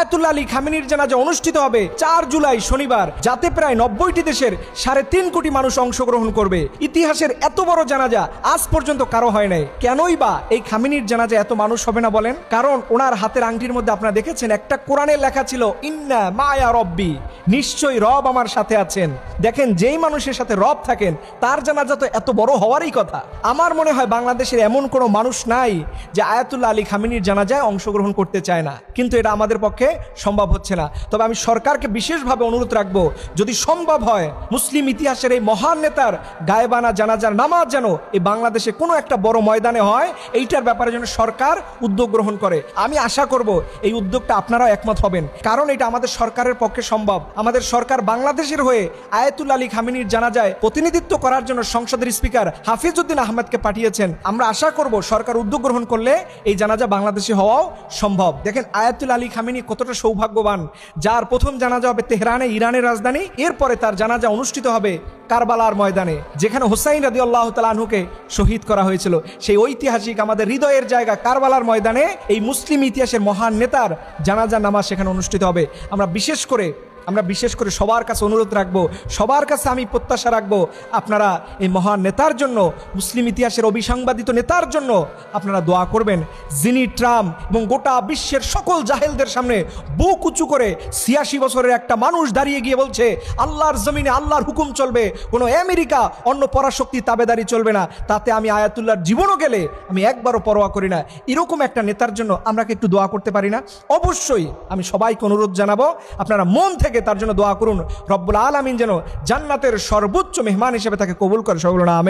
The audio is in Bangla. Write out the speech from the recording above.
আয়াতুল্লাহ আলী খামেনির জানাজা অনুষ্ঠিত হবে 4 জুলাই শনিবার, যাতে প্রায় 90টি দেশের 3.5 কোটি মানুষ অংশগ্রহণ করবে। ইতিহাসের এত বড় জানাজা আজ পর্যন্ত কারো হয় নাই। কেনই বা এই খামেনির জানাজা এত মানুষ হবে না বলেন? কারণ ওনার হাতের আংটির মধ্যে আপনারা দেখেছেন একটা কোরআনে লেখা ছিল, ইন্না মায়া রব্বি, নিশ্চয়ই রব আমার সাথে আছেন। দেখেন, যেই মানুষের সাথে রব থাকেন তার জানাজা তো এত বড় হওয়ারই কথা। আমার মনে হয় বাংলাদেশের এমন কোনো মানুষ নাই যে আয়াতুল্লাহ আলী খামেনির জানাজায় অংশগ্রহণ করতে চায় না, কিন্তু এটা আমাদের পক্ষে সম্ভব হচ্ছে না। তবে আমি সরকারকে বিশেষভাবে অনুরোধ রাখবো, যদি সম্ভব হয় মুসলিম ইতিহাসের এই মহান নেতার গায়েবানা জানাজার নামাজ যেন এই বাংলাদেশে কোনো একটা বড় ময়দানে হয়, এইটার ব্যাপারে যেন সরকার উদ্যোগ গ্রহণ করে। আমি আশা করব এই উদ্যোগটা আপনারাও একমত হবেন, কারণ এটা আমাদের সরকারের পক্ষে সম্ভব। আমাদের সরকার বাংলাদেশের হয়ে আয়াতুল্লাহ আলী খামেনির জানাজায় প্রতিনিধিত্ব করার জন্য সংসদের স্পিকার হাফিজউদ্দিন আহমেদকে পাঠিয়েছেন। আমরা আশা করব সরকার উদ্যোগ গ্রহণ করলে এই জানাজা বাংলাদেশে হওয়াও সম্ভব। দেখেন আয়াতুল্লাহ আলী খামেনি কতটা সৌভাগ্যবান, যার প্রথম জানাজা হবে তেহরানে, ইরানের রাজধানী। এরপরে তার জানাজা অনুষ্ঠিত হবে কারবালার ময়দানে, যেখানে হুসাইন রাদিয়াল্লাহু তাআলা আনহুকে শহীদ করা হয়েছিল। সেই ঐতিহাসিক আমাদের হৃদয়ের জায়গা কারবালার ময়দানে এই মুসলিম ইতিহাসের মহান নেতার জানাজা নামাজ সেখানে অনুষ্ঠিত হবে। আমরা বিশেষ করে সবার কাছে অনুরোধ রাখবো, সবার কাছে আমি প্রত্যাশা রাখবো, আপনারা এই মহান নেতার জন্য, মুসলিম ইতিহাসের অবিসংবাদিত নেতার জন্য আপনারা দোয়া করবেন, যিনি ট্রাম্প এবং গোটা বিশ্বের সকল জাহেলদের সামনে বুক উঁচু করে 86 বছরের একটা মানুষ দাঁড়িয়ে গিয়ে বলছে আল্লাহর জমিনে আল্লাহর হুকুম চলবে, কোনো আমেরিকা অন্য পরাশক্তির তাবেদারি চলবে না। তাতে আমি আয়াতুল্লাহর জীবনও গেলে আমি একবারও পরোয়া করি না। এরকম একটা নেতার জন্য আমরা কি একটু দোয়া করতে পারি না? অবশ্যই আমি সবাইকে অনুরোধ জানাবো, আপনারা মন থেকে তার জন্য দোয়া করুন, রব্বুল আলামিন যেন জান্নাতের সর্বোচ্চ মেহমান হিসেবে তাকে কবুল করে। সকল আমিন।